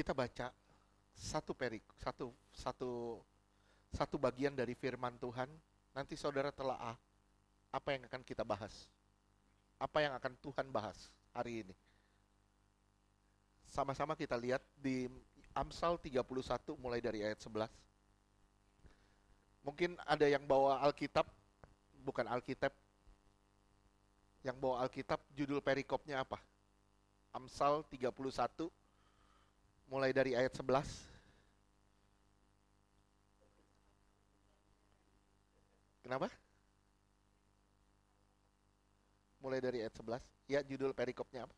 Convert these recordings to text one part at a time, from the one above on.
kita baca satu satu satu bagian dari firman Tuhan, nanti saudara telaah apa yang akan kita bahas. Apa yang akan Tuhan bahas hari ini. Sama-sama kita lihat di Amsal 31 mulai dari ayat 11. Mungkin ada yang bawa Alkitab, bukan Alkitab. Yang bawa Alkitab judul perikopnya apa? Amsal 31 mulai dari ayat 11. Kenapa? Mulai dari ayat 11. Ya, judul perikopnya apa?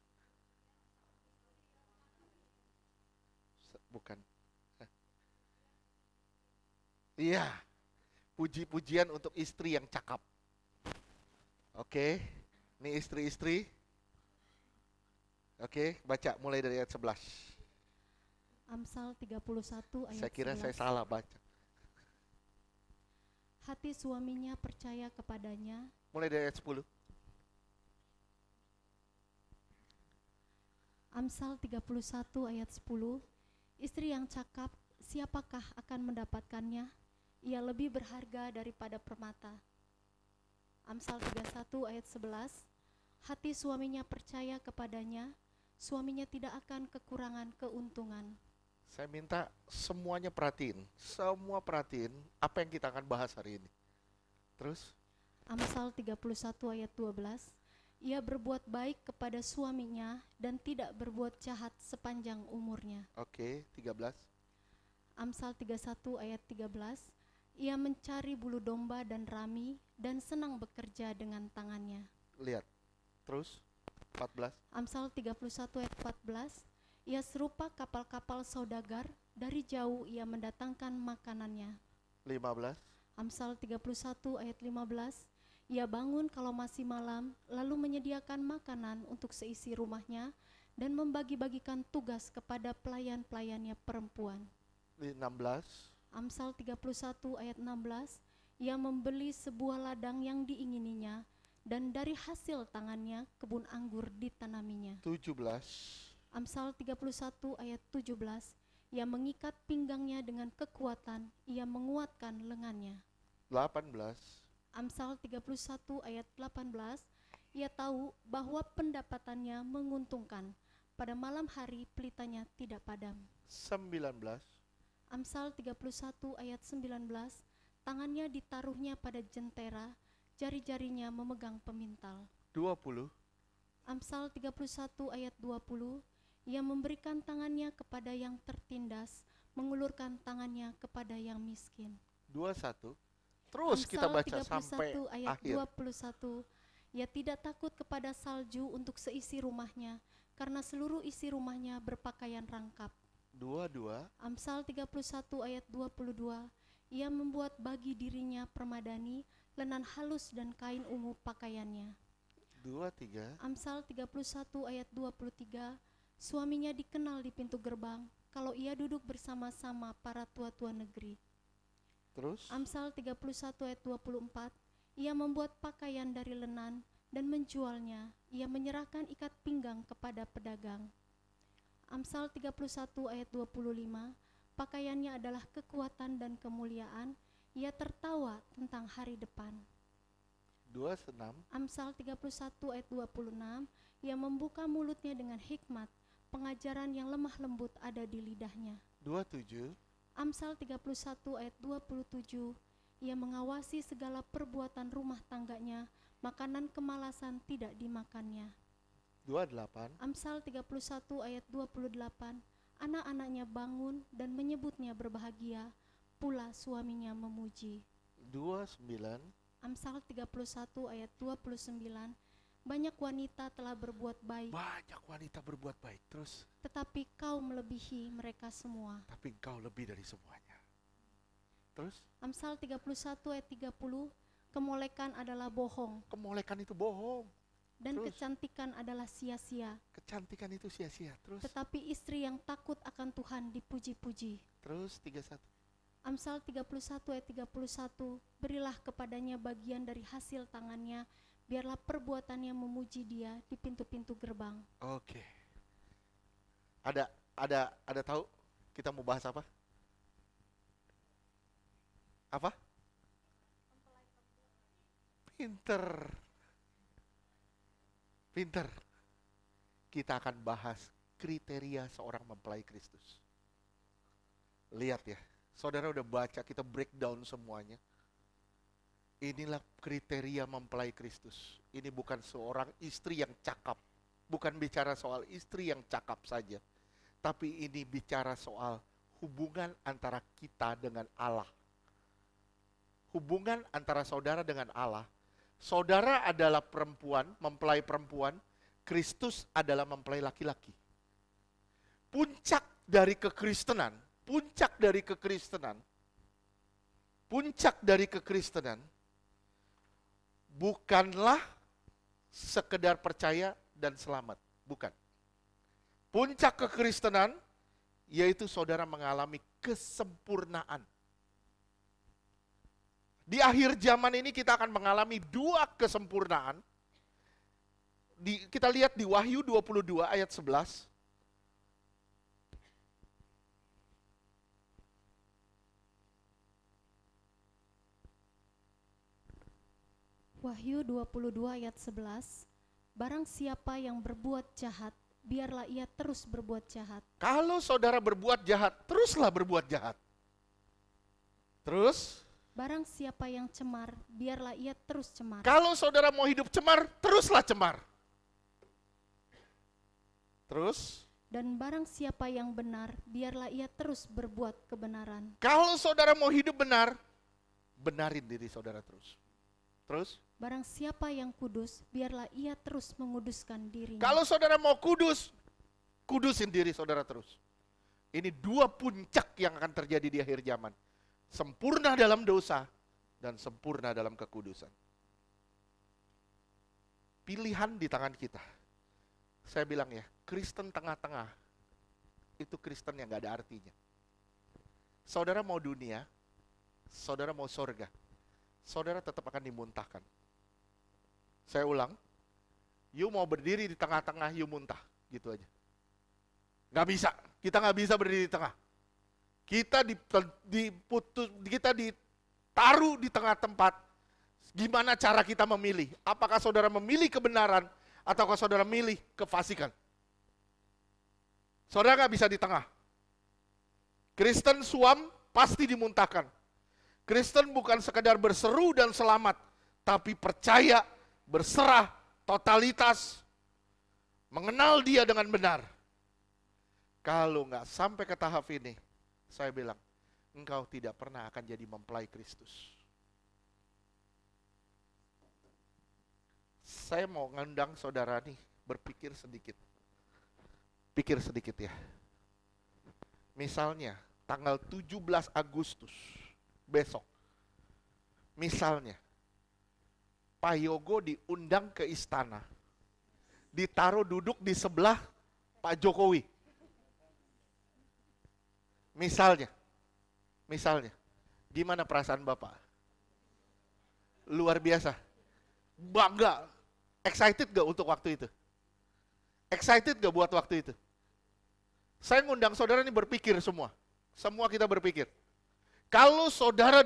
Bukan. Iya. Puji-pujian untuk istri yang cakap. Oke. Ini istri-istri. Oke, baca mulai dari ayat 11. Amsal 31 ayat Saya kira 11. saya salah baca. Hati suaminya percaya kepadanya. Mulai dari ayat 10. Amsal 31 ayat 10. Istri yang cakap, siapakah akan mendapatkannya? Ia lebih berharga daripada permata. Amsal 31 ayat 11. Hati suaminya percaya kepadanya, suaminya tidak akan kekurangan keuntungan. Saya minta semuanya perhatiin. Semua perhatiin apa yang kita akan bahas hari ini. Terus? Amsal 31 ayat 12. Ia berbuat baik kepada suaminya dan tidak berbuat jahat sepanjang umurnya. Oke, 13. Amsal 31 ayat 13. Ia mencari bulu domba dan rami dan senang bekerja dengan tangannya. Lihat. Terus? 14. Amsal 31 ayat 14. Ia serupa kapal-kapal saudagar, dari jauh ia mendatangkan makanannya. 15. Amsal 31 ayat 15. Ia bangun kalau masih malam, lalu menyediakan makanan untuk seisi rumahnya dan membagi-bagikan tugas kepada pelayan-pelayannya perempuan. 16. Amsal 31 ayat 16. Ia membeli sebuah ladang yang diingininya dan dari hasil tangannya kebun anggur ditanaminya. 17. Amsal 31 ayat 17. Ia mengikat pinggangnya dengan kekuatan, ia menguatkan lengannya. 18. Amsal 31 ayat 18. Ia tahu bahwa pendapatannya menguntungkan, pada malam hari pelitanya tidak padam. 19. Amsal 31 ayat 19. Tangannya ditaruhnya pada jentera, jari-jarinya memegang pemintal. 20. Amsal 31 ayat 20. Ia memberikan tangannya kepada yang tertindas, mengulurkan tangannya kepada yang miskin. 21. Terus kita baca sampai ayat akhir. 21. Ia tidak takut kepada salju untuk seisi rumahnya, karena seluruh isi rumahnya berpakaian rangkap. 22. Amsal 31 ayat 22. Ia membuat bagi dirinya permadani, lenan halus dan kain ungu pakaiannya. 23. Amsal 31 ayat 23. Suaminya dikenal di pintu gerbang, kalau ia duduk bersama-sama para tua-tua negeri. Terus? Amsal 31 ayat 24. Ia membuat pakaian dari lenan dan menjualnya. Ia menyerahkan ikat pinggang kepada pedagang. Amsal 31 ayat 25. Pakaiannya adalah kekuatan dan kemuliaan. Ia tertawa tentang hari depan. 26. Amsal 31 ayat 26. Ia membuka mulutnya dengan hikmat. Pengajaran yang lemah lembut ada di lidahnya. 27. Amsal 31 ayat 27. Ia mengawasi segala perbuatan rumah tangganya, makanan kemalasan tidak dimakannya. 28. Amsal 31 ayat 28. Anak-anaknya bangun dan menyebutnya berbahagia, pula suaminya memuji. 29. Amsal 31 ayat 29. Banyak wanita telah berbuat baik, Banyak wanita berbuat baik. Terus? tetapi kau melebihi mereka semua. Tapi engkau lebih dari semuanya. Terus? Amsal 31 ayat 30. Kemolekan adalah bohong Kemolekan itu bohong. dan Terus? kecantikan adalah sia-sia. Kecantikan itu sia-sia. Terus? Tetapi istri yang takut akan Tuhan dipuji-puji. Terus 31. Amsal 31 ayat 31. Berilah kepadanya bagian dari hasil tangannya, biarlah perbuatannya memuji dia di pintu-pintu gerbang. Oke. Ada Ada tahu kita mau bahas apa? Apa? Pinter. Pinter. Kita akan bahas kriteria seorang mempelai Kristus. Lihat ya, saudara udah baca, kita breakdown semuanya. Inilah kriteria mempelai Kristus. Ini bukan seorang istri yang cakap. Bukan bicara soal istri yang cakap saja. Tapi ini bicara soal hubungan antara kita dengan Allah. Hubungan antara saudara dengan Allah. Saudara adalah perempuan, mempelai perempuan. Kristus adalah mempelai laki-laki. Puncak dari kekristenan bukanlah sekedar percaya dan selamat. Bukan. Puncak kekristenan yaitu saudara mengalami kesempurnaan. Di akhir zaman ini kita akan mengalami dua kesempurnaan. Kita lihat di Wahyu 22 ayat 11. Wahyu 22 ayat 11. Barang siapa yang berbuat jahat, biarlah ia terus berbuat jahat. Kalau saudara berbuat jahat, teruslah berbuat jahat. Terus? Barang siapa yang cemar, biarlah ia terus cemar. Kalau saudara mau hidup cemar, teruslah cemar. Terus? Dan barang siapa yang benar, biarlah ia terus berbuat kebenaran. Kalau saudara mau hidup benar, benarin diri saudara terus. Terus? Barang siapa yang kudus, biarlah ia terus menguduskan dirinya. Kalau saudara mau kudus, kudusin diri saudara terus. Ini dua puncak yang akan terjadi di akhir zaman. Sempurna dalam dosa dan sempurna dalam kekudusan. Pilihan di tangan kita. Saya bilang ya, Kristen tengah-tengah itu Kristen yang gak ada artinya. Saudara mau dunia, saudara mau sorga, saudara tetap akan dimuntahkan. Saya ulang, you mau berdiri di tengah-tengah, you muntah, gitu aja. Gak bisa, kita gak bisa berdiri di tengah. Kita ditaruh di tengah tempat. Gimana cara kita memilih? Apakah saudara memilih kebenaran ataukah saudara memilih kefasikan? Saudara gak bisa di tengah. Kristen suam pasti dimuntahkan. Kristen bukan sekedar berseru dan selamat, tapi percaya, berserah, totalitas, mengenal Dia dengan benar. Kalau nggak sampai ke tahap ini, saya bilang, engkau tidak pernah akan jadi mempelai Kristus. Saya mau ngundang saudara nih, berpikir sedikit. Pikir sedikit ya. Misalnya, tanggal 17 Agustus, besok. Misalnya, Pak Yogo diundang ke istana. Ditaruh duduk di sebelah Pak Jokowi. Misalnya, gimana perasaan Bapak? Luar biasa. Bangga. Excited gak untuk waktu itu? Excited gak buat waktu itu? Saya ngundang saudara ini berpikir semua. Semua kita berpikir. Kalau saudara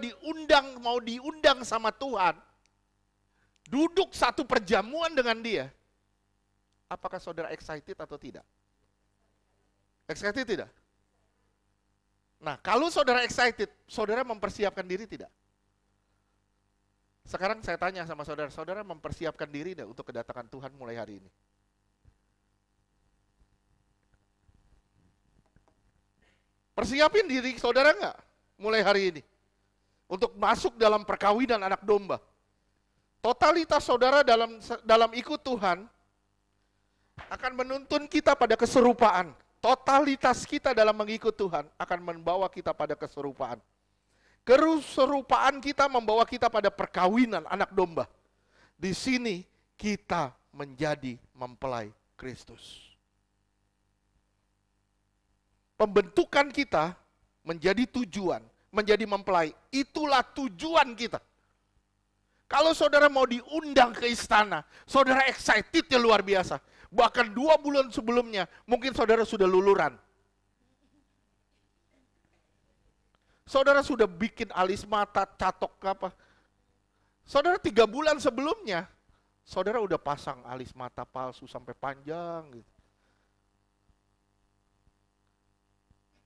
mau diundang sama Tuhan, duduk satu perjamuan dengan Dia, apakah saudara excited atau tidak? Excited tidak? Nah, kalau saudara excited, saudara mempersiapkan diri tidak? Sekarang saya tanya sama saudara, saudara mempersiapkan diri tidak untuk kedatangan Tuhan mulai hari ini? Persiapin diri saudara enggak mulai hari ini? Untuk masuk dalam perkawinan anak domba. Totalitas saudara dalam ikut Tuhan akan menuntun kita pada keserupaan. Totalitas kita dalam mengikut Tuhan akan membawa kita pada keserupaan. Keserupaan kita membawa kita pada perkawinan anak domba. Di sini kita menjadi mempelai Kristus. Pembentukan kita menjadi tujuan, menjadi mempelai. Itulah tujuan kita. Kalau saudara mau diundang ke istana, saudara excitednya luar biasa. Bahkan 2 bulan sebelumnya, mungkin saudara sudah luluran. Saudara sudah bikin alis mata, catok apa. Saudara 3 bulan sebelumnya, saudara udah pasang alis mata palsu sampai panjang gitu.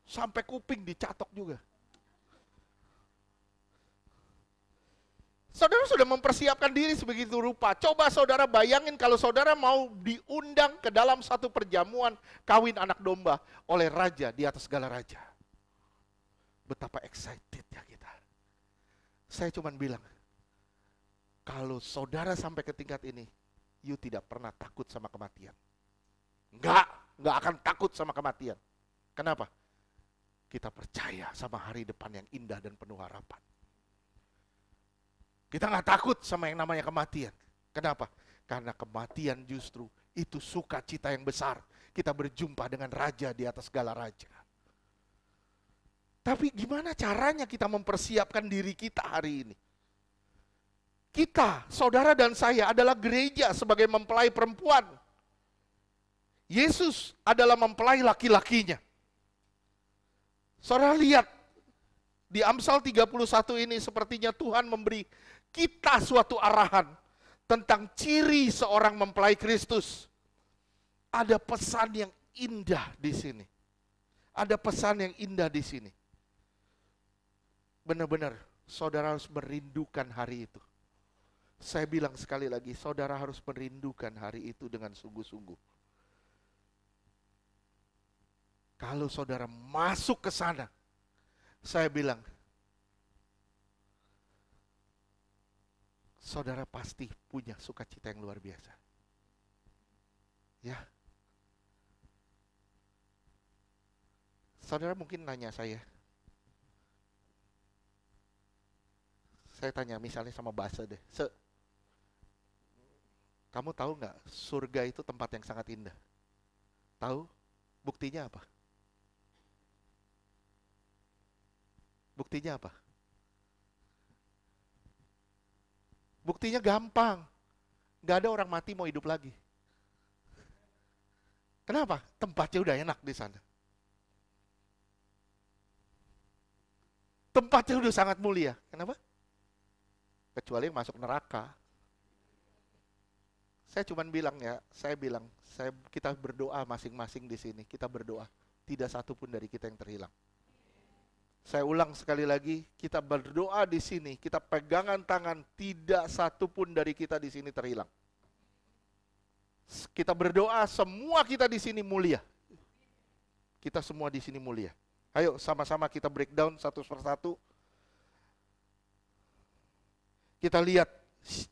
Sampai kuping dicatok juga. Saudara sudah mempersiapkan diri sebegitu rupa. Coba saudara bayangin kalau saudara mau diundang ke dalam satu perjamuan kawin anak domba oleh raja di atas segala raja. Betapa excited ya kita. Saya cuma bilang, kalau saudara sampai ke tingkat ini, you tidak pernah takut sama kematian. Enggak akan takut sama kematian. Kenapa? Kita percaya sama hari depan yang indah dan penuh harapan. Kita nggak takut sama yang namanya kematian. Kenapa? Karena kematian justru itu sukacita yang besar. Kita berjumpa dengan raja di atas segala raja. Tapi gimana caranya kita mempersiapkan diri kita hari ini? Kita, saudara dan saya adalah gereja sebagai mempelai perempuan. Yesus adalah mempelai laki-lakinya. Saudara lihat, di Amsal 31 ini sepertinya Tuhan memberi kita suatu arahan tentang ciri seorang mempelai Kristus. Ada pesan yang indah di sini. Ada pesan yang indah di sini. Benar-benar saudara harus merindukan hari itu. Saya bilang sekali lagi, saudara harus merindukan hari itu dengan sungguh-sungguh. Kalau saudara masuk ke sana, saya bilang, saudara pasti punya sukacita yang luar biasa. Ya. Saudara mungkin nanya saya tanya misalnya sama Basa deh, kamu tahu nggak surga itu tempat yang sangat indah? Tahu? Buktinya apa? Buktinya apa? Buktinya gampang. Nggak ada orang mati mau hidup lagi. Kenapa? Tempatnya udah enak di sana. Tempatnya udah sangat mulia. Kenapa? Kecuali yang masuk neraka. Saya cuma bilang ya, kita berdoa masing-masing di sini. Kita berdoa, tidak satu pun dari kita yang terhilang. Saya ulang sekali lagi, kita berdoa di sini, kita pegangan tangan, tidak satu pun dari kita di sini terhilang. Kita berdoa, semua kita di sini mulia. Kita semua di sini mulia. Ayo sama-sama kita breakdown satu persatu. Kita lihat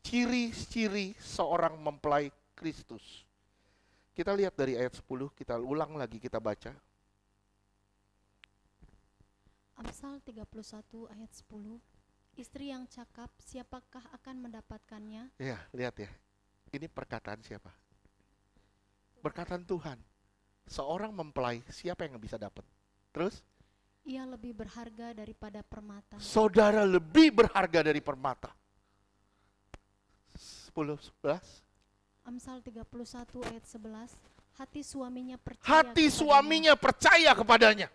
ciri-ciri seorang mempelai Kristus. Kita lihat dari ayat 10, kita ulang lagi, kita baca. Amsal 31 ayat 10. Istri yang cakap, siapakah akan mendapatkannya? Ya, lihat ya. Ini perkataan siapa? Perkataan Tuhan. Seorang mempelai, siapa yang bisa dapat? Terus? Ia lebih berharga daripada permata. Saudara lebih berharga dari permata. 10, 11. Amsal 31 ayat 11. Hati suaminya percaya Hati suaminya percaya kepadanya.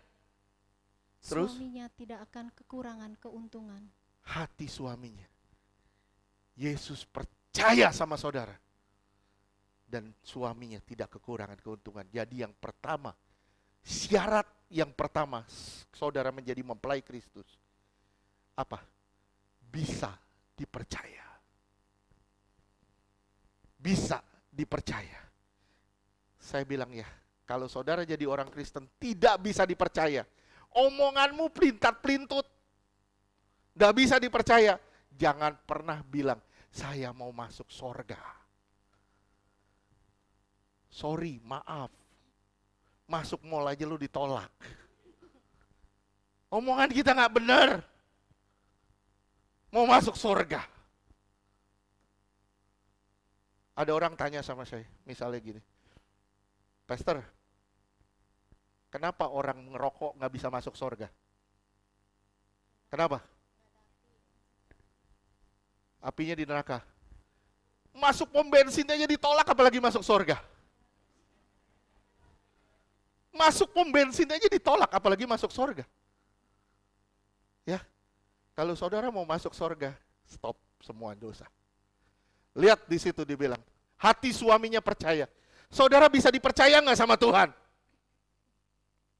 Terus? Suaminya tidak akan kekurangan keuntungan. Hati suaminya. Yesus percaya sama saudara. Dan suaminya tidak kekurangan keuntungan. Jadi yang pertama, syarat yang pertama saudara menjadi mempelai Kristus. Apa? Bisa dipercaya. Bisa dipercaya. Saya bilang ya, kalau saudara jadi orang Kristen tidak bisa dipercaya. Omonganmu pelintat-pelintut. Gak bisa dipercaya. Jangan pernah bilang, saya mau masuk sorga. Sorry, maaf. Masuk mall aja lu ditolak. Omongan kita gak benar. Mau masuk sorga. Ada orang tanya sama saya, misalnya gini, Pastor, kenapa orang ngerokok gak bisa masuk sorga? Kenapa? Apinya di neraka. Masuk pom bensin aja ditolak, apalagi masuk sorga. Masuk pom bensin aja ditolak, apalagi masuk sorga. Ya, Kalau saudara mau masuk sorga, stop semua dosa. Lihat di situ dibilang, hati suaminya percaya. Saudara bisa dipercaya nggak sama Tuhan?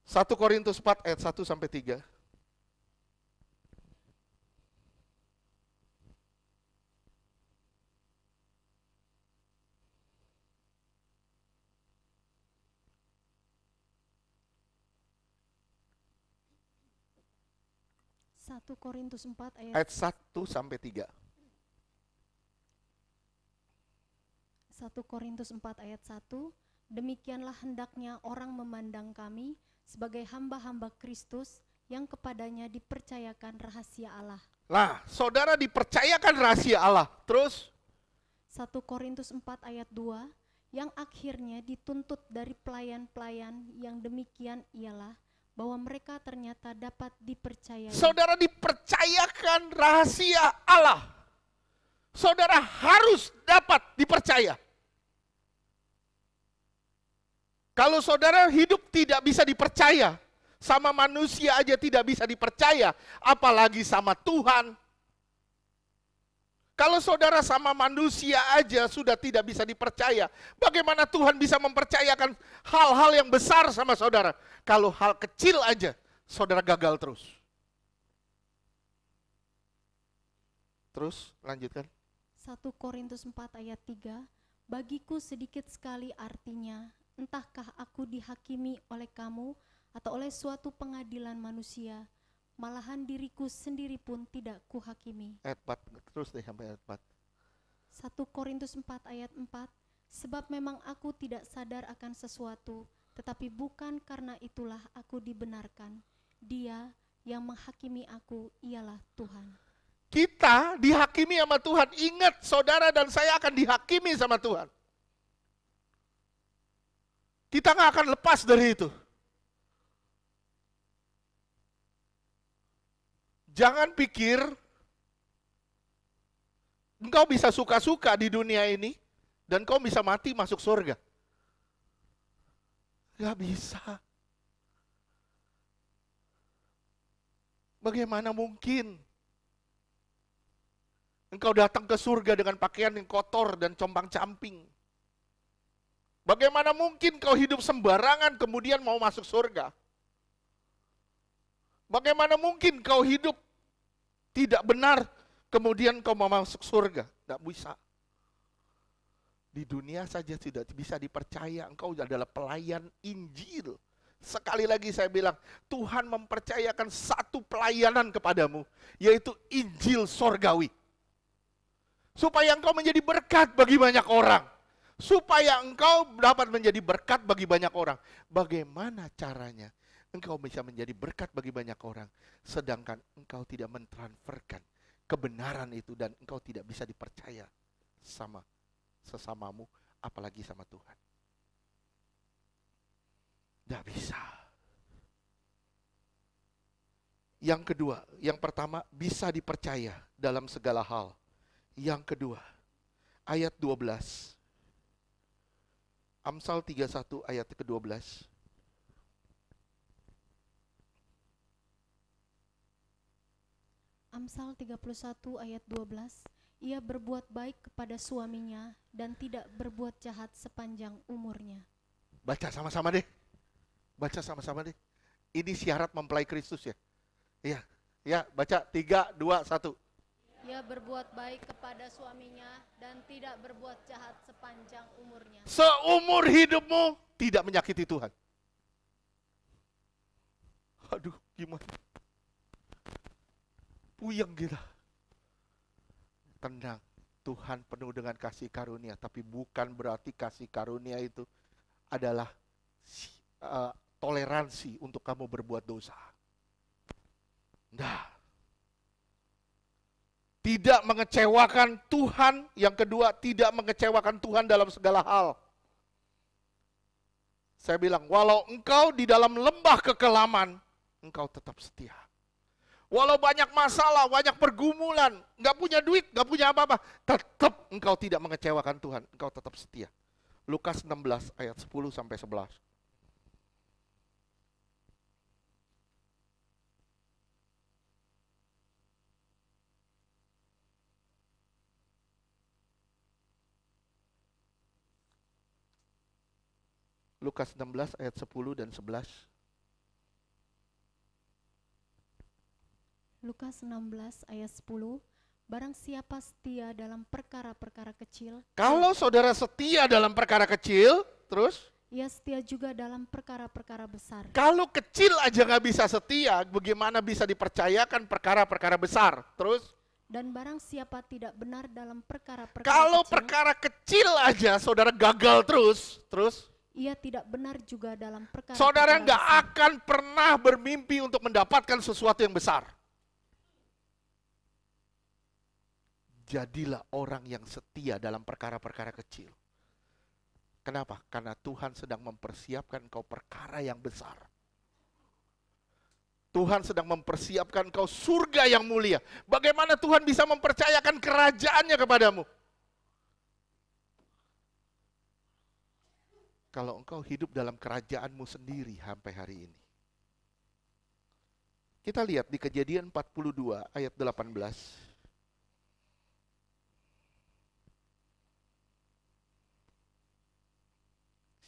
1 Korintus 4 ayat 1 sampai 3. Satu Korintus 4 ayat Ayat 1 sampai 3. 1 Korintus 4 ayat 1, demikianlah hendaknya orang memandang kami sebagai hamba-hamba Kristus yang kepadanya dipercayakan rahasia Allah. Nah, saudara dipercayakan rahasia Allah. Terus 1 Korintus 4 ayat 2, yang akhirnya dituntut dari pelayan-pelayan yang demikian ialah bahwa mereka ternyata dapat dipercayai. saudara dipercayakan rahasia Allah. Saudara harus dapat dipercaya. Kalau saudara hidup tidak bisa dipercaya, sama manusia aja tidak bisa dipercaya, apalagi sama Tuhan. Kalau saudara sama manusia aja sudah tidak bisa dipercaya, bagaimana Tuhan bisa mempercayakan hal-hal yang besar sama saudara? Kalau hal kecil aja, saudara gagal terus. Terus, lanjutkan. 1 Korintus 4 ayat 3, bagiku sedikit sekali artinya, entahkah aku dihakimi oleh kamu atau oleh suatu pengadilan manusia, malahan diriku sendiri pun tidak kuhakimi. Ayat 4, terus deh sampai ayat 4. 1 Korintus 4 ayat 4, sebab memang aku tidak sadar akan sesuatu, tetapi bukan karena itulah aku dibenarkan. Dia yang menghakimi aku ialah Tuhan. Kita dihakimi sama Tuhan. Ingat, saudara dan saya akan dihakimi sama Tuhan. Kita nggak akan lepas dari itu. Jangan pikir engkau bisa suka-suka di dunia ini dan kau bisa mati masuk surga. Gak bisa. Bagaimana mungkin engkau datang ke surga dengan pakaian yang kotor dan compang-camping? Bagaimana mungkin kau hidup sembarangan kemudian mau masuk surga? Bagaimana mungkin kau hidup tidak benar kemudian kau mau masuk surga? Tidak bisa. Di dunia saja tidak bisa dipercaya engkau adalah pelayan Injil. Sekali lagi saya bilang, Tuhan mempercayakan satu pelayanan kepadamu, yaitu Injil sorgawi. Supaya engkau menjadi berkat bagi banyak orang. Supaya engkau dapat menjadi berkat bagi banyak orang. Bagaimana caranya engkau bisa menjadi berkat bagi banyak orang, sedangkan engkau tidak mentransferkan kebenaran itu dan engkau tidak bisa dipercaya sama sesamamu, apalagi sama Tuhan. Tidak bisa. Yang kedua, yang pertama bisa dipercaya dalam segala hal. Yang kedua, ayat 12. Amsal 31 ayat ke-12. Amsal 31 ayat 12, ia berbuat baik kepada suaminya dan tidak berbuat jahat sepanjang umurnya. Baca sama-sama deh. Baca sama-sama deh. Ini syarat mempelai Kristus ya. Iya, ya baca 3, 2, 1. Ia berbuat baik kepada suaminya dan tidak berbuat jahat sepanjang umurnya. Seumur hidupmu tidak menyakiti Tuhan. Aduh, gimana? Puyeng kita. Tenang, Tuhan penuh dengan kasih karunia, tapi bukan berarti kasih karunia itu adalah toleransi untuk kamu berbuat dosa. Nah, tidak mengecewakan Tuhan. Yang kedua, tidak mengecewakan Tuhan dalam segala hal. Saya bilang, walau engkau di dalam lembah kekelaman, engkau tetap setia. Walau banyak masalah, banyak pergumulan, nggak punya duit, nggak punya apa-apa, tetap engkau tidak mengecewakan Tuhan, engkau tetap setia. Lukas 16 ayat 10 sampai 11. Lukas 16 ayat 10 dan 11. Lukas 16 ayat 10, barang siapa setia dalam perkara-perkara kecil, Kalau saudara setia dalam perkara kecil, terus ia setia juga dalam perkara-perkara besar. kalau kecil aja nggak bisa setia, bagaimana bisa dipercayakan perkara-perkara besar? Terus Dan barang siapa tidak benar dalam perkara-perkara kalau kecil, perkara kecil aja saudara gagal terus ia tidak benar juga dalam perkara-perkara saudara nggak besar. akan pernah bermimpi untuk mendapatkan sesuatu yang besar. Jadilah orang yang setia dalam perkara-perkara kecil. Kenapa? Karena Tuhan sedang mempersiapkan kau perkara yang besar. Tuhan sedang mempersiapkan kau surga yang mulia. Bagaimana Tuhan bisa mempercayakan kerajaannya kepadamu? Kalau engkau hidup dalam kerajaanmu sendiri sampai hari ini. Kita lihat di Kejadian 42 ayat 18.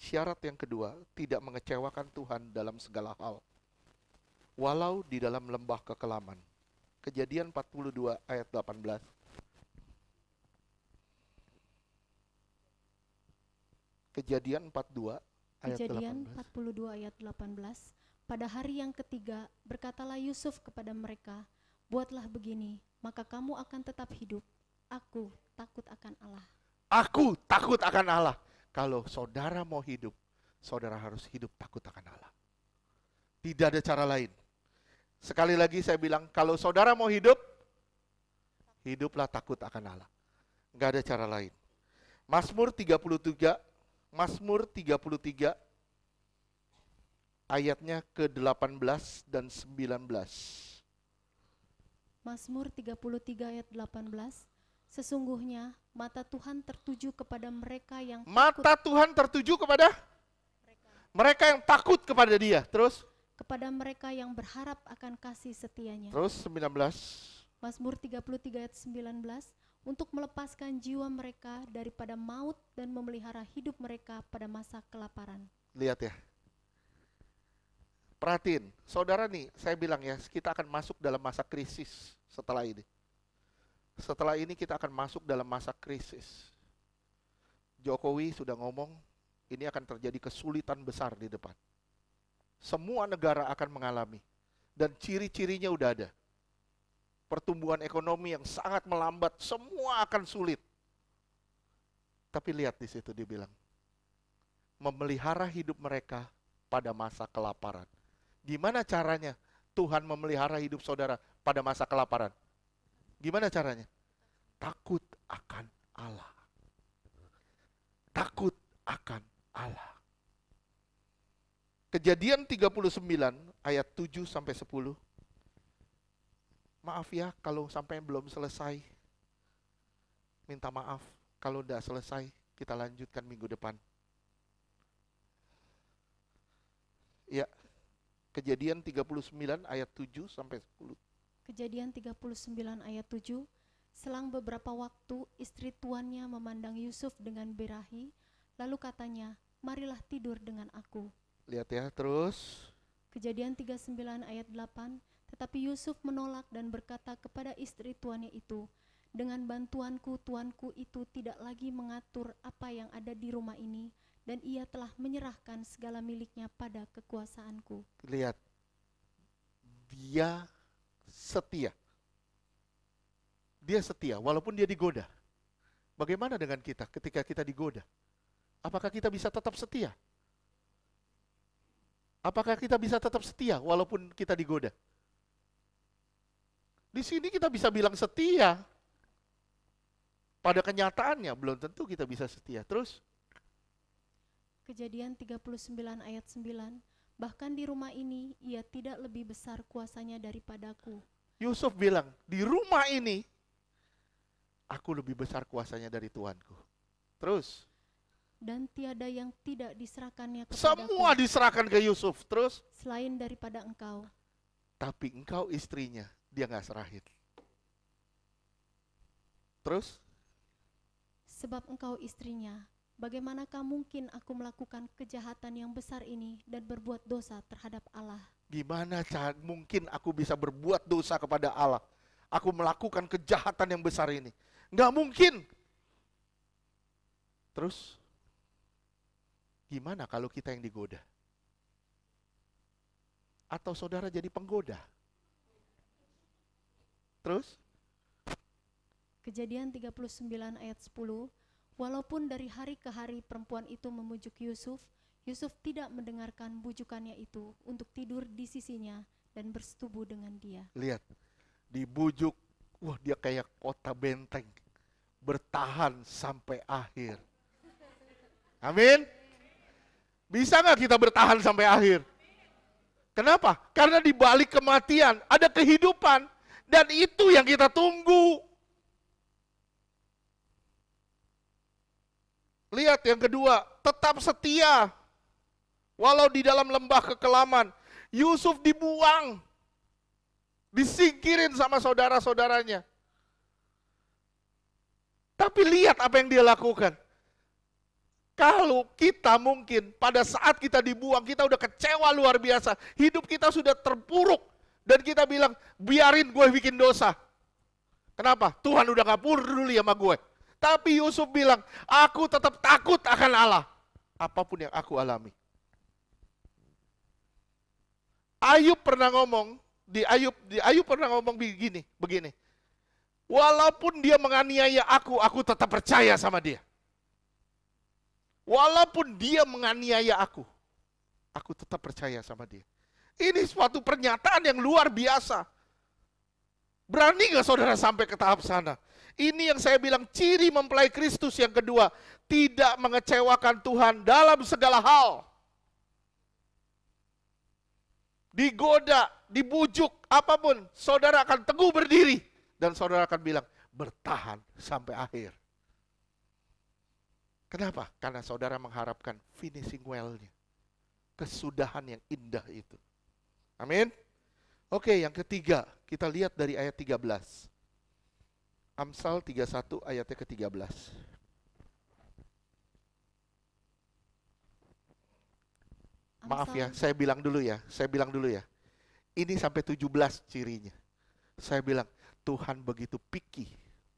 Syarat yang kedua, tidak mengecewakan Tuhan dalam segala hal. Walau di dalam lembah kekelaman. Kejadian 42 ayat 18. Kejadian 42 ayat Kejadian 18. 42 ayat 18. Pada hari yang ketiga, berkatalah Yusuf kepada mereka, buatlah begini, maka kamu akan tetap hidup. Aku takut akan Allah. Aku takut akan Allah. Kalau saudara mau hidup, saudara harus hidup takut akan Allah. Tidak ada cara lain. Sekali lagi saya bilang, kalau saudara mau hidup, hiduplah takut akan Allah. Enggak ada cara lain. Mazmur 33 ayatnya ke-18 dan 19. Mazmur 33 ayat 18. Sesungguhnya mata Tuhan tertuju kepada mereka yang Mata Tuhan tertuju kepada mereka yang takut kepada Dia. Terus kepada mereka yang berharap akan kasih setianya. Terus 19. Mazmur 33 ayat 19, untuk melepaskan jiwa mereka daripada maut dan memelihara hidup mereka pada masa kelaparan. Lihat ya. Perhatiin, saudara nih, saya bilang ya, kita akan masuk dalam masa krisis setelah ini. Setelah ini kita akan masuk dalam masa krisis. Jokowi sudah ngomong, ini akan terjadi kesulitan besar di depan. Semua negara akan mengalami. Dan ciri-cirinya udah ada. Pertumbuhan ekonomi yang sangat melambat, semua akan sulit. Tapi lihat di situ dia bilang, memelihara hidup mereka pada masa kelaparan. Gimana caranya Tuhan memelihara hidup saudara pada masa kelaparan? Gimana caranya? Takut akan Allah. Takut akan Allah. Kejadian 39 ayat 7 sampai 10. Maaf ya kalau sampai belum selesai. Minta maaf kalau udah selesai, kita lanjutkan minggu depan. Ya. Kejadian 39 ayat 7 sampai 10. Kejadian 39 ayat 7, selang beberapa waktu istri tuannya memandang Yusuf dengan birahi, lalu katanya, marilah tidur dengan aku. Lihat ya, terus. Kejadian 39 ayat 8, tetapi Yusuf menolak dan berkata kepada istri tuannya itu, dengan bantuanku tuanku itu tidak lagi mengatur apa yang ada di rumah ini, dan ia telah menyerahkan segala miliknya pada kekuasaanku. Lihat, dia setia. Dia setia, walaupun dia digoda. Bagaimana dengan kita ketika kita digoda? Apakah kita bisa tetap setia? Apakah kita bisa tetap setia walaupun kita digoda? Di sini kita bisa bilang setia. Pada kenyataannya belum tentu kita bisa setia. Terus? Kejadian 39 ayat 9, bahkan di rumah ini ia tidak lebih besar kuasanya daripadaku. Yusuf bilang, di rumah ini aku lebih besar kuasanya dari Tuanku. Terus? Dan tiada yang tidak diserahkannya kepadaku. Semua diserahkan ke Yusuf. Terus? Selain daripada engkau. Tapi engkau istrinya, dia gak serahin. Terus? Sebab engkau istrinya, bagaimanakah mungkin aku melakukan kejahatan yang besar ini dan berbuat dosa terhadap Allah? Gimana mungkin aku bisa berbuat dosa kepada Allah? Aku melakukan kejahatan yang besar ini. Nggak mungkin. Terus, gimana kalau kita yang digoda? Atau saudara jadi penggoda? Terus? Kejadian 39 ayat 10, walaupun dari hari ke hari perempuan itu memujuk Yusuf, Yusuf tidak mendengarkan bujukannya itu untuk tidur di sisinya dan bersetubuh dengan dia. Lihat, dibujuk, wah dia kayak kota benteng, bertahan sampai akhir. Amin. Bisa nggak kita bertahan sampai akhir? Kenapa? Karena di balik kematian ada kehidupan, dan itu yang kita tunggu. Lihat yang kedua, tetap setia. Walau di dalam lembah kekelaman, Yusuf dibuang, disingkirin sama saudara-saudaranya. Tapi lihat apa yang dia lakukan. Kalau kita mungkin pada saat kita dibuang, kita udah kecewa luar biasa. Hidup kita sudah terpuruk. Dan kita bilang, biarin gue bikin dosa. Kenapa? Tuhan udah gak peduli sama gue. Tapi Yusuf bilang, aku tetap takut akan Allah. Apapun yang aku alami. Ayub pernah ngomong, Ayub pernah ngomong begini. Walaupun dia menganiaya aku tetap percaya sama dia. Walaupun dia menganiaya aku tetap percaya sama dia. Ini suatu pernyataan yang luar biasa. Berani gak saudara sampai ke tahap sana? Ini yang saya bilang ciri mempelai Kristus yang kedua. Tidak mengecewakan Tuhan dalam segala hal. Digoda, dibujuk, apapun. Saudara akan teguh berdiri. Dan saudara akan bilang, bertahan sampai akhir. Kenapa? Karena saudara mengharapkan finishing well-nya. Kesudahan yang indah itu. Amin. Oke, yang ketiga, kita lihat dari ayat 13. Amsal 31 ayatnya ke-13. Maaf ya, saya bilang dulu ya. Ini sampai 17 cirinya. Saya bilang, Tuhan begitu picky,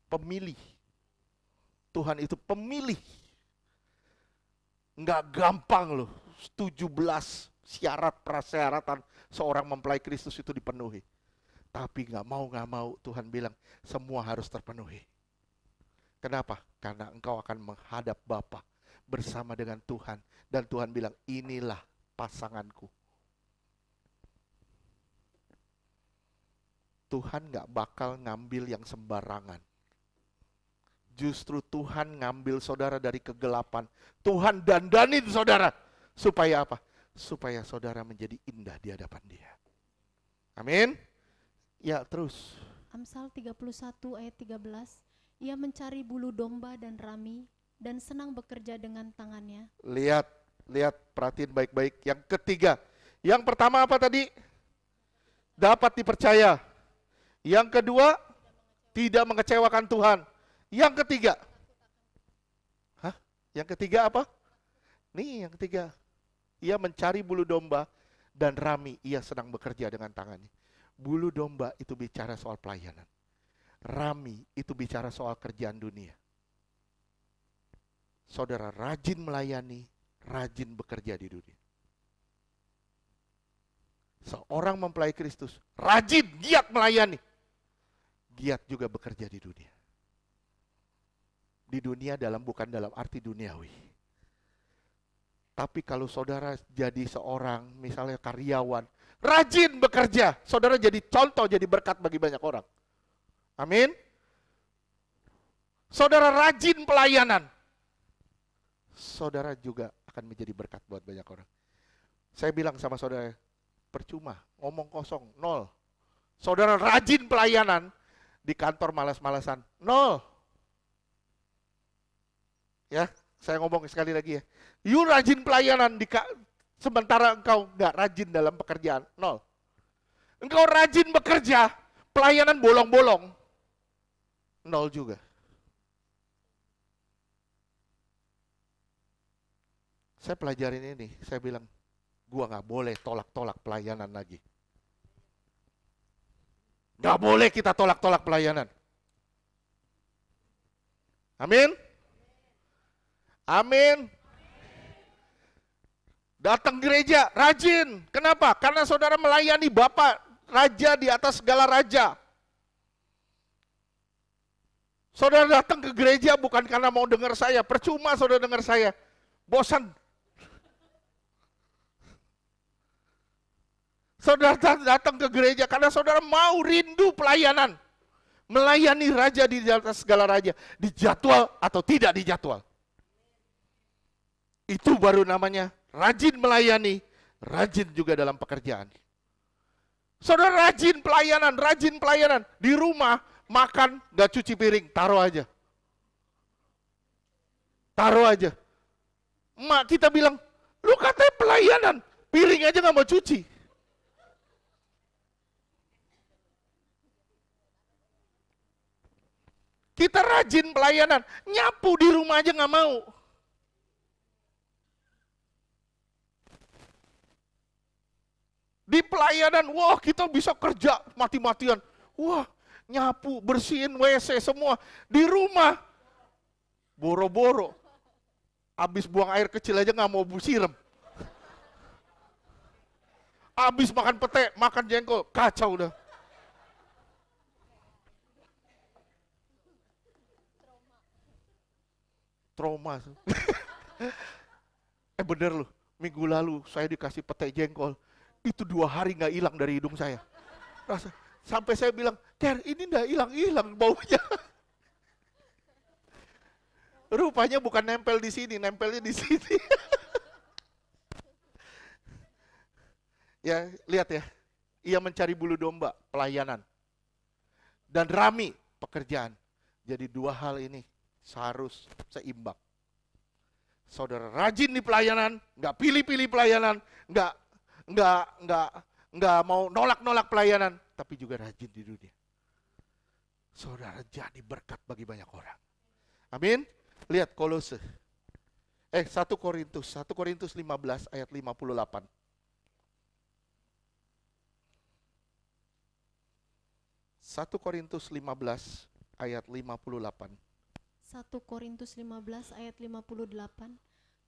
pemilih. Tuhan itu pemilih. Nggak gampang loh, 17 syarat prasyaratan seorang mempelai Kristus itu dipenuhi. Tapi nggak mau Tuhan bilang semua harus terpenuhi. Kenapa? Karena engkau akan menghadap Bapa bersama dengan Tuhan. Dan Tuhan bilang inilah pasanganku. Tuhan nggak bakal ngambil yang sembarangan. Justru Tuhan ngambil saudara dari kegelapan. Tuhan dandanin saudara. Supaya apa? Supaya saudara menjadi indah di hadapan Dia. Amin. Ya, terus. Amsal 31 ayat 13, ia mencari bulu domba dan rami dan senang bekerja dengan tangannya. Lihat, perhatiin baik-baik. Yang ketiga, yang pertama apa tadi? Dapat dipercaya. Yang kedua, tidak mengecewakan Tuhan. Yang ketiga, yang ketiga apa? Nih yang ketiga, ia mencari bulu domba dan rami, ia senang bekerja dengan tangannya. Bulu domba itu bicara soal pelayanan. Rami itu bicara soal kerjaan dunia. Saudara rajin melayani, rajin bekerja di dunia. Seorang mempelai Kristus, rajin, giat melayani. Giat juga bekerja di dunia. Di dunia bukan dalam arti duniawi. Tapi kalau saudara jadi seorang, misalnya karyawan, rajin bekerja, saudara jadi contoh, jadi berkat bagi banyak orang. Amin. Saudara rajin pelayanan, saudara juga akan menjadi berkat buat banyak orang. Saya bilang sama saudara, percuma, ngomong kosong, nol. Saudara rajin pelayanan, di kantor malas-malasan, nol. Ya, saya ngomong sekali lagi ya. You rajin pelayanan, sementara engkau nggak rajin dalam pekerjaan, nol. Engkau rajin bekerja, pelayanan bolong-bolong, nol juga. Saya pelajarin ini, saya bilang, gua nggak boleh tolak-tolak pelayanan lagi. Nggak boleh kita tolak-tolak pelayanan. Amin. Amin. Datang gereja, rajin. Kenapa? Karena saudara melayani Bapak, Raja di atas segala raja. Saudara datang ke gereja bukan karena mau dengar saya. Percuma saudara dengar saya. Bosan. Saudara datang ke gereja karena saudara mau rindu pelayanan. Melayani Raja di atas segala raja. Dijadwal atau tidak dijadwal. Itu baru namanya rajin melayani, rajin juga dalam pekerjaan. Saudara rajin pelayanan. Di rumah makan gak cuci piring, taruh aja. Mak kita bilang, lu katanya pelayanan, piring aja gak mau cuci. Kita rajin pelayanan, nyapu di rumah aja gak mau. Di pelayanan, wah kita bisa kerja mati-matian. Wah, nyapu, bersihin WC semua. Di rumah, boro-boro. Habis buang air kecil aja nggak mau siram. Habis makan pete, makan jengkol, kacau udah. Trauma. Bener loh, minggu lalu saya dikasih pete jengkol. Itu 2 hari nggak hilang dari hidung saya. Sampai saya bilang, Ker, ini nggak hilang baunya. Rupanya bukan nempel di sini, nempelnya di sini. Ya, lihat ya. Ia mencari bulu domba, pelayanan. Dan rami, pekerjaan. Jadi 2 hal ini harus seimbang. Saudara rajin di pelayanan, nggak pilih-pilih pelayanan, nggak mau nolak-nolak pelayanan, tapi juga rajin di dunia. Saudara jadi berkat bagi banyak orang. Amin. Lihat Kolose. 1 Korintus 15 ayat 58. 1 Korintus 15 ayat 58. 1 Korintus 15 ayat 58.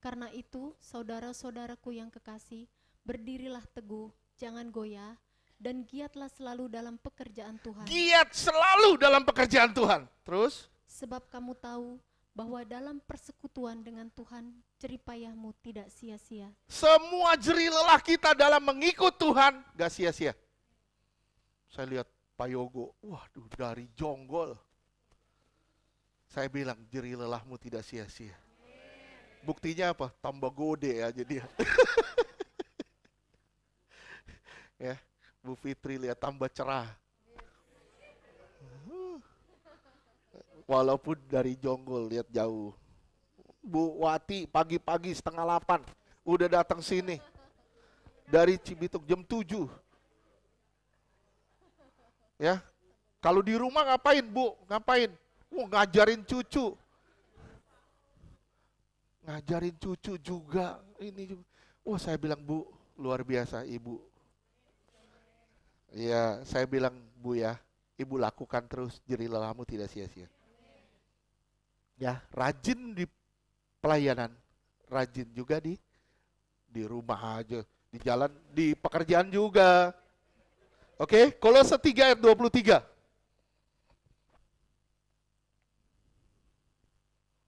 Karena itu, saudara-saudaraku yang kekasih, berdirilah teguh, jangan goyah, dan giatlah selalu dalam pekerjaan Tuhan. Giat selalu dalam pekerjaan Tuhan. Terus? Sebab kamu tahu bahwa dalam persekutuan dengan Tuhan, jeripayahmu tidak sia-sia. Semua jerih lelah kita dalam mengikut Tuhan, gak sia-sia. Saya lihat Pak Yogo, waduh dari jonggol. Saya bilang jerih lelahmu tidak sia-sia. Buktinya apa? Tambah gede aja dia. Ya, Bu Fitri lihat tambah cerah. Walaupun dari jonggol lihat jauh. Bu Wati pagi-pagi 7:30 udah datang sini. Dari Cibitung jam 7. Ya. Kalau di rumah ngapain, Bu? Ngapain? Ngajarin cucu. Ngajarin cucu juga. Ini juga. Saya bilang, Bu, luar biasa Ibu. Ya, saya bilang, Bu ya, Ibu lakukan terus, jerih lelahmu tidak sia-sia. Ya, rajin di pelayanan, rajin juga di rumah aja, di jalan, di pekerjaan juga. Oke, Kolose 3 ayat 23.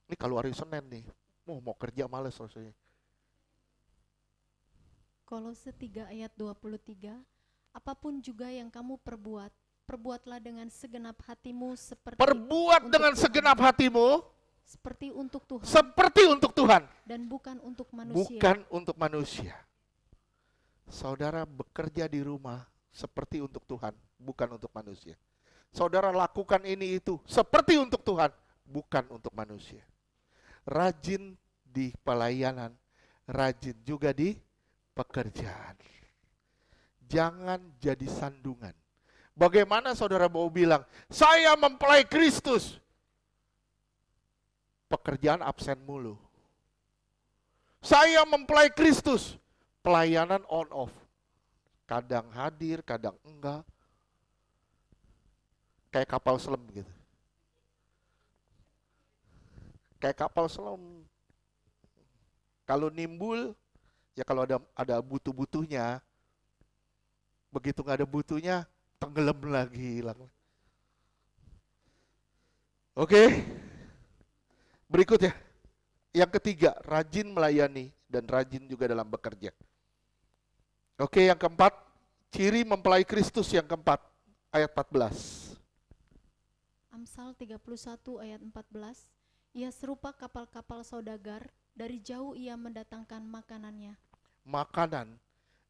Ini kalau hari Senin nih, mau kerja males rasanya. Kolose 3 ayat 23. Apapun juga yang kamu perbuat, perbuatlah dengan segenap hatimu seperti Perbuat dengan Tuhan. segenap hatimu Seperti untuk Tuhan. Seperti untuk Tuhan. Dan bukan untuk manusia. Bukan untuk manusia. Saudara bekerja di rumah seperti untuk Tuhan, bukan untuk manusia. Saudara lakukan ini itu seperti untuk Tuhan, bukan untuk manusia. Rajin di pelayanan, rajin juga di pekerjaan. Jangan jadi sandungan. Bagaimana saudara mau bilang, saya mempelai Kristus. Pekerjaan absen mulu. Saya mempelai Kristus. Pelayanan on off. Kadang hadir, kadang enggak. Kayak kapal selam gitu. Kayak kapal selam. Kalau nimbul, ya kalau ada butuh-butuhnya, begitu nggak ada butuhnya, tenggelam lagi, hilang. Oke, berikut ya. Yang ketiga, rajin melayani dan rajin juga dalam bekerja. Oke, yang keempat, ciri mempelai Kristus yang keempat, ayat 14. Amsal 31 ayat 14. Ia serupa kapal-kapal saudagar, dari jauh ia mendatangkan makanannya. Makanan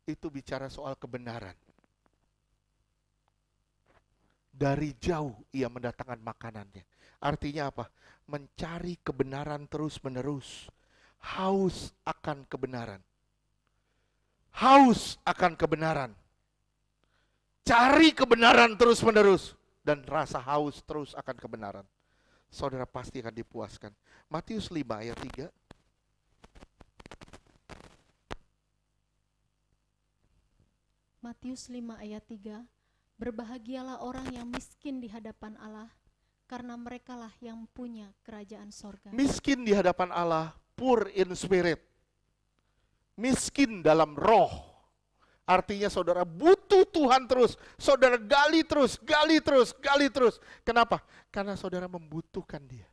itu bicara soal kebenaran. Dari jauh ia mendatangkan makanannya. Artinya apa? Mencari kebenaran terus-menerus. Haus akan kebenaran. Haus akan kebenaran. Cari kebenaran terus-menerus. Dan rasa haus terus akan kebenaran. Saudara pasti akan dipuaskan. Matius 5 ayat 3. Matius 5 ayat 3. Berbahagialah orang yang miskin di hadapan Allah, karena merekalah yang punya kerajaan sorga. Miskin di hadapan Allah, poor in spirit. Miskin dalam roh. Artinya saudara butuh Tuhan terus. Saudara gali terus, gali terus, gali terus. Kenapa? Karena saudara membutuhkan Dia.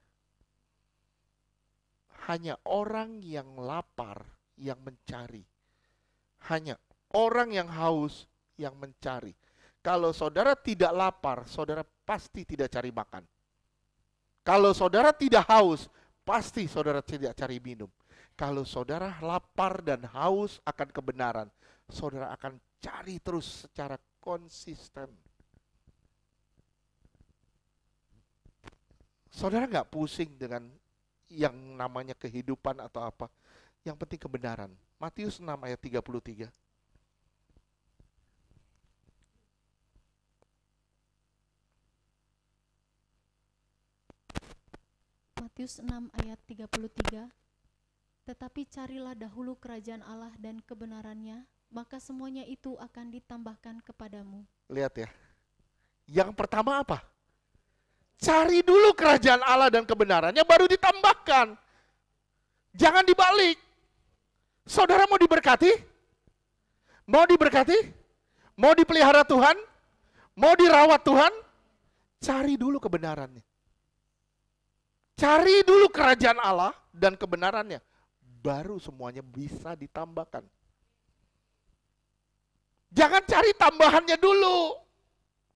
Hanya orang yang lapar yang mencari. Hanya orang yang haus yang mencari. Kalau saudara tidak lapar, saudara pasti tidak cari makan. Kalau saudara tidak haus, pasti saudara tidak cari minum. Kalau saudara lapar dan haus akan kebenaran, saudara akan cari terus secara konsisten. Saudara nggak pusing dengan yang namanya kehidupan atau apa. Yang penting kebenaran. Matius 6 ayat 33. Matius 6 ayat 33. Tetapi carilah dahulu kerajaan Allah dan kebenarannya, maka semuanya itu akan ditambahkan kepadamu. Lihat ya. Yang pertama apa? Cari dulu kerajaan Allah dan kebenarannya, baru ditambahkan. Jangan dibalik. Saudara mau diberkati? Mau diberkati? Mau dipelihara Tuhan? Mau dirawat Tuhan? Cari dulu kebenarannya. Cari dulu kerajaan Allah dan kebenarannya. Baru semuanya bisa ditambahkan. Jangan cari tambahannya dulu.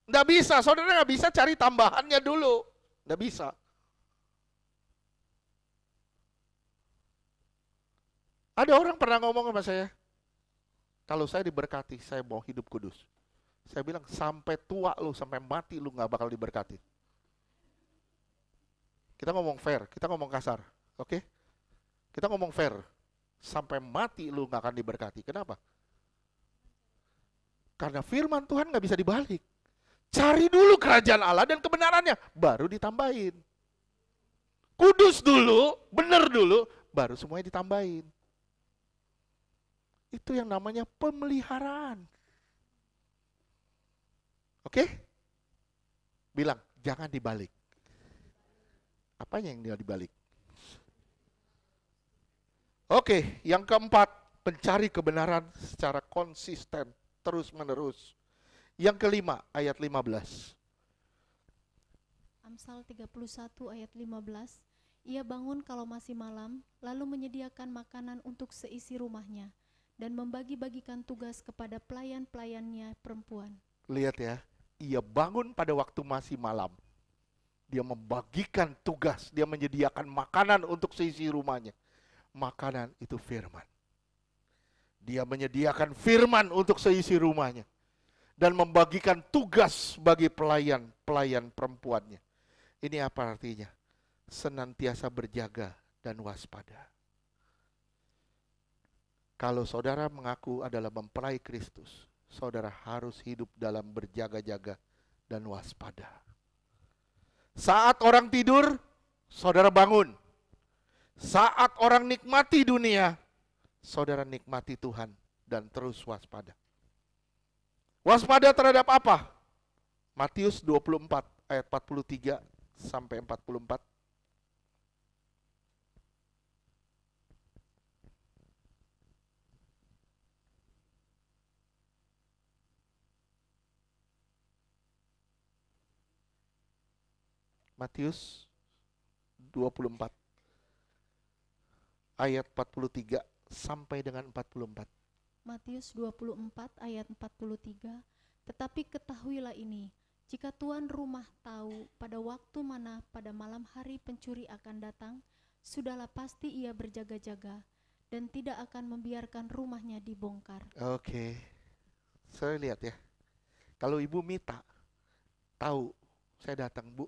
Nggak bisa, saudara nggak bisa cari tambahannya dulu. Nggak bisa. Ada orang pernah ngomong sama saya, kalau saya diberkati, saya mau hidup kudus. Saya bilang, sampai tua lu, sampai mati lu nggak bakal diberkati. Kita ngomong fair, kita ngomong kasar, oke? Kita ngomong fair, sampai mati lu nggak akan diberkati. Kenapa? Karena firman Tuhan nggak bisa dibalik. Cari dulu kerajaan Allah dan kebenarannya, baru ditambahin. Kudus dulu, benar dulu, baru semuanya ditambahin. Itu yang namanya pemeliharaan. Oke? Bilang, jangan dibalik. Apanya yang dia dibalik? Oke, yang keempat, mencari kebenaran secara konsisten, terus-menerus. Yang kelima, ayat 15. Amsal 31 ayat 15. Ia bangun kalau masih malam, lalu menyediakan makanan untuk seisi rumahnya, dan membagi-bagikan tugas kepada pelayan-pelayannya perempuan. Lihat ya, ia bangun pada waktu masih malam. Dia membagikan tugas, dia menyediakan makanan untuk seisi rumahnya. Makanan itu firman. Dia menyediakan firman untuk seisi rumahnya. Dan membagikan tugas bagi pelayan perempuannya. Ini apa artinya? Senantiasa berjaga dan waspada. Kalau saudara mengaku adalah mempelai Kristus, saudara harus hidup dalam berjaga-jaga dan waspada. Saat orang tidur, saudara bangun. Saat orang nikmati dunia, saudara nikmati Tuhan dan terus waspada. Waspada terhadap apa? Matius 24 ayat 43 sampai 44. Matius 24 ayat 43 sampai dengan 44. Matius 24 ayat 43. Tetapi ketahuilah ini, jika tuan rumah tahu pada waktu mana pada malam hari pencuri akan datang, sudahlah pasti ia berjaga-jaga dan tidak akan membiarkan rumahnya dibongkar. Oke. Saya lihat ya. Kalau ibu Mita tahu saya datang, Bu,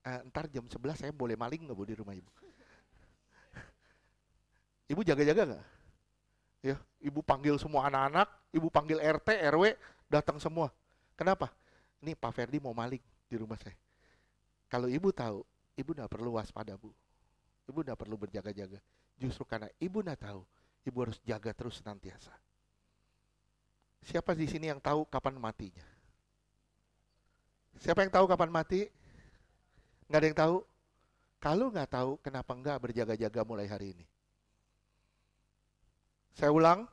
ntar jam 11 saya boleh maling nggak, Bu, di rumah ibu? Ibu jaga-jaga nggak? Ya, ibu panggil semua anak-anak, ibu panggil RT, RW, datang semua. Kenapa? Ini Pak Ferdi mau maling di rumah saya. Kalau ibu tahu, ibu nggak perlu waspada, Bu. Ibu nggak perlu berjaga-jaga. Justru karena ibu nggak tahu, ibu harus jaga terus senantiasa. Siapa di sini yang tahu kapan matinya? Siapa yang tahu kapan mati? Nggak ada yang tahu? Kalau nggak tahu, kenapa nggak berjaga-jaga mulai hari ini? Saya ulang,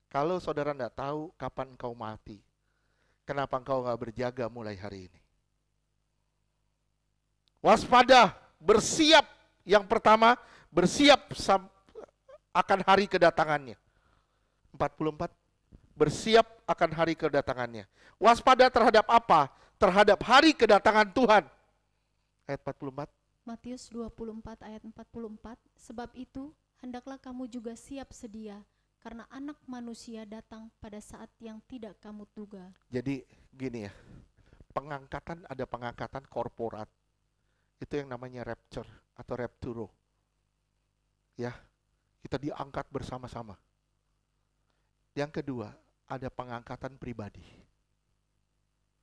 kalau saudara nggak tahu kapan engkau mati, kenapa engkau nggak berjaga mulai hari ini? Waspada, bersiap. Yang pertama, bersiap akan hari kedatangannya. 44, bersiap akan hari kedatangannya. Waspada terhadap apa? Terhadap hari kedatangan Tuhan. Ayat 44. Matius 24 ayat 44. Sebab itu, hendaklah kamu juga siap sedia, karena Anak Manusia datang pada saat yang tidak kamu duga. Jadi gini ya, pengangkatan, ada pengangkatan korporat. Itu yang namanya rapture atau rapturo. Ya, kita diangkat bersama-sama. Yang kedua, ada pengangkatan pribadi.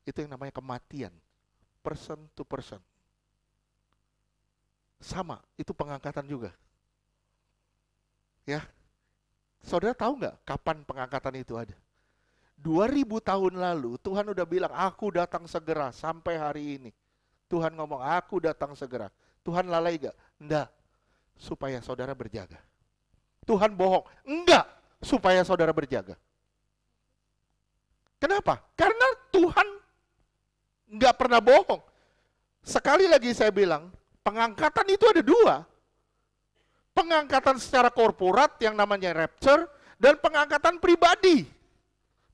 Itu yang namanya kematian, person to person. Sama, itu pengangkatan juga. Ya, saudara tahu nggak kapan pengangkatan itu ada? 2000 tahun lalu Tuhan udah bilang, aku datang segera. Sampai hari ini Tuhan ngomong, aku datang segera. Tuhan lalai gak? Enggak, supaya saudara berjaga. Tuhan bohong? Enggak, supaya saudara berjaga. Kenapa? Karena Tuhan enggak pernah bohong. Sekali lagi saya bilang, pengangkatan itu ada dua. Pengangkatan secara korporat yang namanya rapture, dan pengangkatan pribadi.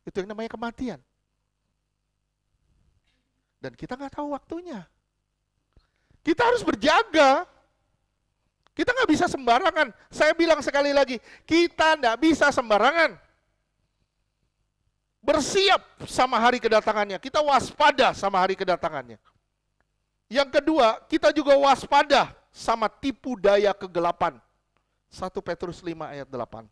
Itu yang namanya kematian. Dan kita nggak tahu waktunya. Kita harus berjaga. Kita nggak bisa sembarangan. Saya bilang sekali lagi, kita nggak bisa sembarangan. Bersiap sama hari kedatangannya. Kita waspada sama hari kedatangannya. Yang kedua, kita juga waspada sama tipu daya kegelapan. 1 Petrus 5 ayat 8.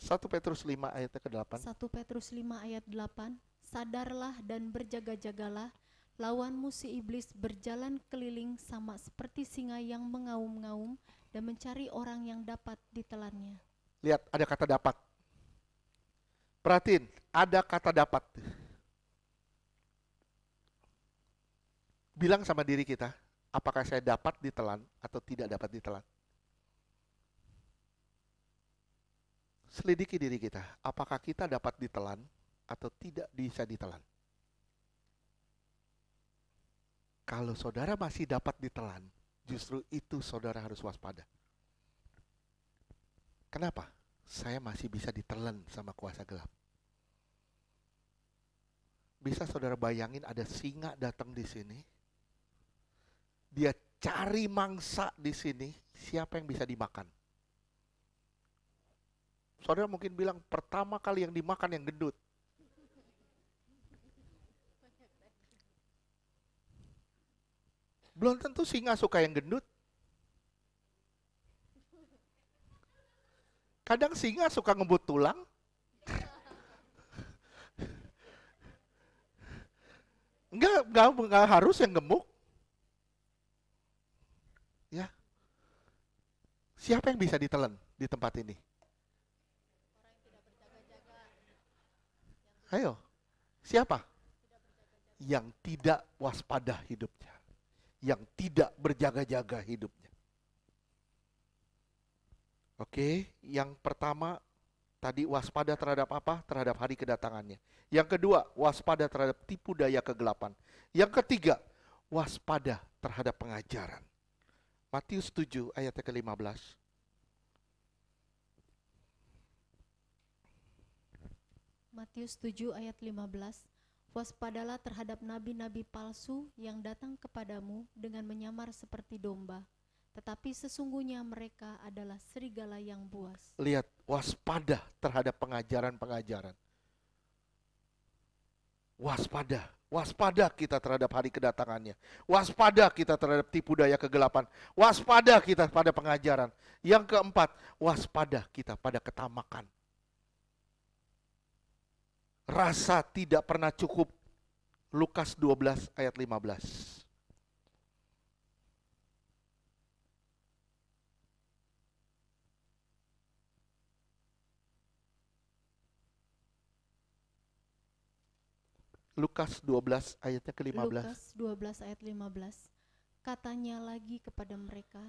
Satu Petrus 5 ayat ke-8. 1 Petrus 5 ayat 8. Sadarlah dan berjaga-jagalah, lawanmu si iblis berjalan keliling sama seperti singa yang mengaum-ngaum dan mencari orang yang dapat ditelannya. Lihat, ada kata dapat. Perhatiin, ada kata dapat. Bilang sama diri kita, apakah saya dapat ditelan atau tidak dapat ditelan? Selidiki diri kita, apakah kita dapat ditelan atau tidak bisa ditelan? Kalau saudara masih dapat ditelan, justru itu saudara harus waspada. Kenapa? Saya masih bisa ditelan sama kuasa gelap. Bisa saudara bayangin ada singa datang di sini, dia cari mangsa di sini, siapa yang bisa dimakan? Saudara mungkin bilang, pertama kali yang dimakan yang gendut. Belum tentu singa suka yang gendut. Kadang singa suka ngebut tulang. Enggak harus yang gemuk. Ya. Siapa yang bisa ditelan di tempat ini? Ayo. Siapa? Yang tidak waspada hidupnya. Yang tidak berjaga-jaga hidupnya. Oke, yang pertama tadi waspada terhadap apa? Terhadap hari kedatangannya. Yang kedua, waspada terhadap tipu daya kegelapan. Yang ketiga, waspada terhadap pengajaran. Matius 7 ayatnya ke-15. Matius 7 ayat 15. Waspadalah terhadap nabi-nabi palsu yang datang kepadamu dengan menyamar seperti domba, tetapi sesungguhnya mereka adalah serigala yang buas. Lihat, waspada terhadap pengajaran-pengajaran. Waspada kita terhadap hari kedatangannya. Waspada kita terhadap tipu daya kegelapan. Waspada kita pada pengajaran. Yang keempat, waspada kita pada ketamakan. Rasa tidak pernah cukup. Lukas 12 ayat 15. Lukas 12 ayatnya ke-15. Lukas 12 ayat 15. Katanya lagi kepada mereka,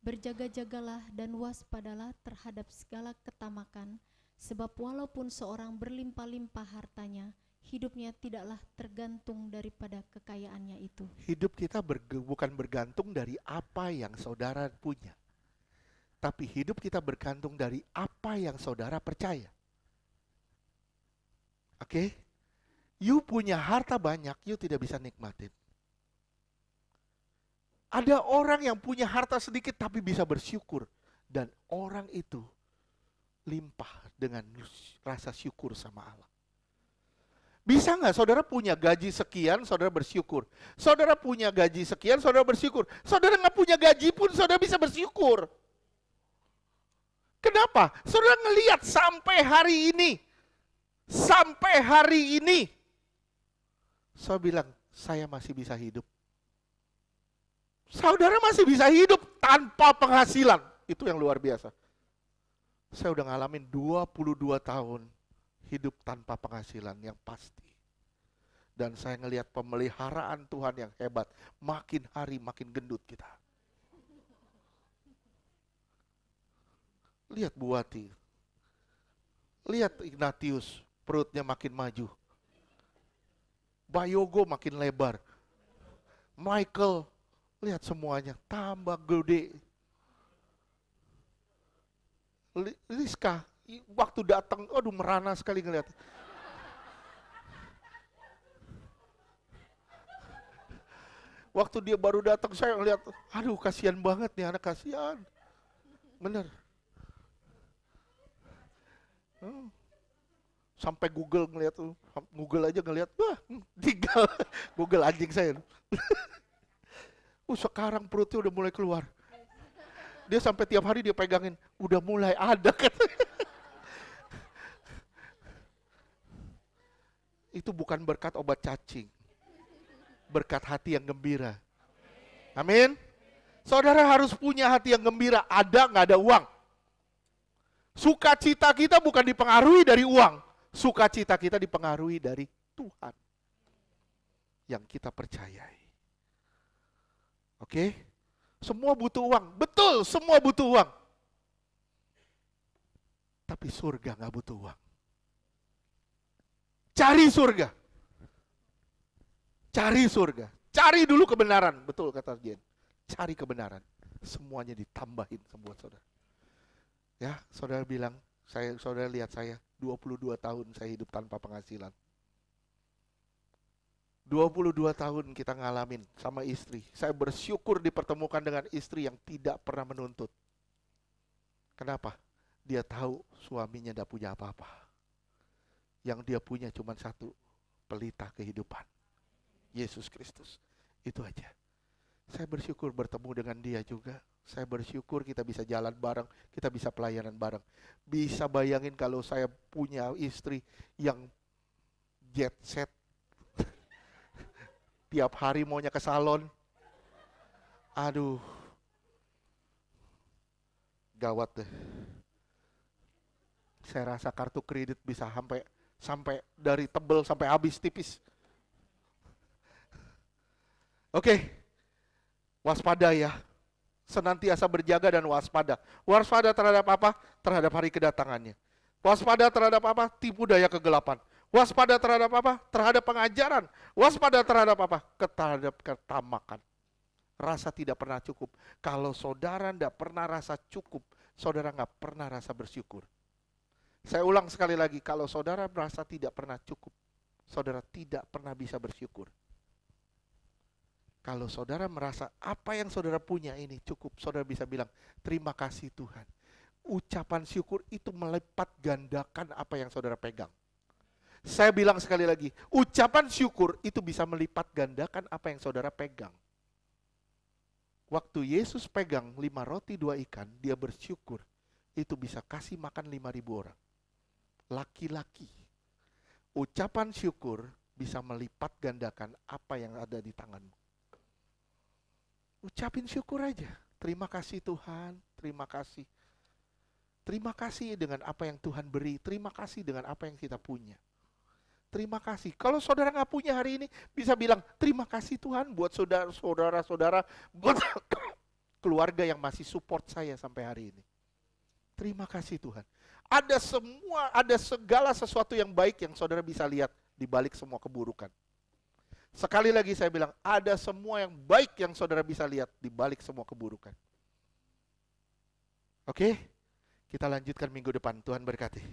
berjaga-jagalah dan waspadalah terhadap segala ketamakan, sebab walaupun seorang berlimpah-limpah hartanya, hidupnya tidaklah tergantung daripada kekayaannya itu. Hidup kita bukan bergantung dari apa yang saudara punya, tapi hidup kita bergantung dari apa yang saudara percaya. Oke? You punya harta banyak, you tidak bisa nikmatin. Ada orang yang punya harta sedikit tapi bisa bersyukur. Dan orang itu limpah dengan rasa syukur sama Allah. Bisa nggak saudara punya gaji sekian, saudara bersyukur. Saudara punya gaji sekian, saudara bersyukur. Saudara nggak punya gaji pun saudara bisa bersyukur. Kenapa? Saudara ngelihat sampai hari ini. Sampai hari ini. Saya bilang, saya masih bisa hidup. Saudara masih bisa hidup tanpa penghasilan. Itu yang luar biasa. Saya udah ngalamin 22 tahun hidup tanpa penghasilan yang pasti. Dan saya ngelihat pemeliharaan Tuhan yang hebat. Makin hari makin gendut kita. Lihat Buati. Lihat Ignatius, perutnya makin maju. Bayogo makin lebar. Michael, lihat semuanya tambah gede. Rizka, waktu datang, aduh merana sekali ngeliat. Waktu dia baru datang, saya ngeliat, aduh kasihan banget nih anak, kasihan. Bener. Sampai Google ngeliat tuh, Google aja ngeliat, wah tinggal Google anjing saya. Sekarang perutnya udah mulai keluar. Dia sampai tiap hari dia pegangin, udah mulai ada katanya. Itu bukan berkat obat cacing. Berkat hati yang gembira. Amin. Saudara harus punya hati yang gembira, ada nggak ada uang. Sukacita kita bukan dipengaruhi dari uang. Sukacita kita dipengaruhi dari Tuhan yang kita percayai. Oke? Semua butuh uang. Betul, semua butuh uang. Tapi surga nggak butuh uang. Cari surga. Cari surga. Cari dulu kebenaran. Betul kata Jen. Cari kebenaran. Semuanya ditambahin semua saudara. Ya, saudara bilang, saudara lihat saya, 22 tahun saya hidup tanpa penghasilan. 22 tahun kita ngalamin sama istri. Saya bersyukur dipertemukan dengan istri yang tidak pernah menuntut. Kenapa? Dia tahu suaminya tidak punya apa-apa. Yang dia punya cuma satu, pelita kehidupan. Yesus Kristus. Itu aja. Saya bersyukur bertemu dengan dia juga. Saya bersyukur kita bisa jalan bareng, kita bisa pelayanan bareng. Bisa bayangin kalau saya punya istri yang jet set. tiap hari maunya ke salon. Aduh, gawat deh. Saya rasa kartu kredit bisa sampai dari tebel sampai habis tipis. Oke, waspada ya. Senantiasa berjaga dan waspada. Waspada terhadap apa? Terhadap hari kedatangannya. Waspada terhadap apa? Tipu daya kegelapan. Waspada terhadap apa? Terhadap pengajaran. Waspada terhadap apa? Terhadap ketamakan. Rasa tidak pernah cukup. Kalau saudara tidak pernah rasa cukup, saudara nggak pernah rasa bersyukur. Saya ulang sekali lagi, kalau saudara merasa tidak pernah cukup, saudara tidak pernah bisa bersyukur. Kalau saudara merasa apa yang saudara punya ini cukup, saudara bisa bilang, terima kasih Tuhan. Ucapan syukur itu melipat gandakan apa yang saudara pegang. Saya bilang sekali lagi, ucapan syukur itu bisa melipat gandakan apa yang saudara pegang. Waktu Yesus pegang 5 roti 2 ikan, dia bersyukur. Itu bisa kasih makan 5.000 orang. Laki-laki. Ucapan syukur bisa melipat gandakan apa yang ada di tanganmu. Ucapin syukur aja. Terima kasih Tuhan, terima kasih. Terima kasih dengan apa yang Tuhan beri. Terima kasih dengan apa yang kita punya. Terima kasih. Kalau saudara nggak punya hari ini, bisa bilang terima kasih Tuhan buat saudara-saudara, buat keluarga yang masih support saya sampai hari ini. Terima kasih Tuhan. Ada segala sesuatu yang baik yang saudara bisa lihat di balik semua keburukan. Sekali lagi saya bilang, ada semua yang baik yang saudara bisa lihat di balik semua keburukan. Oke? Kita lanjutkan minggu depan. Tuhan berkati.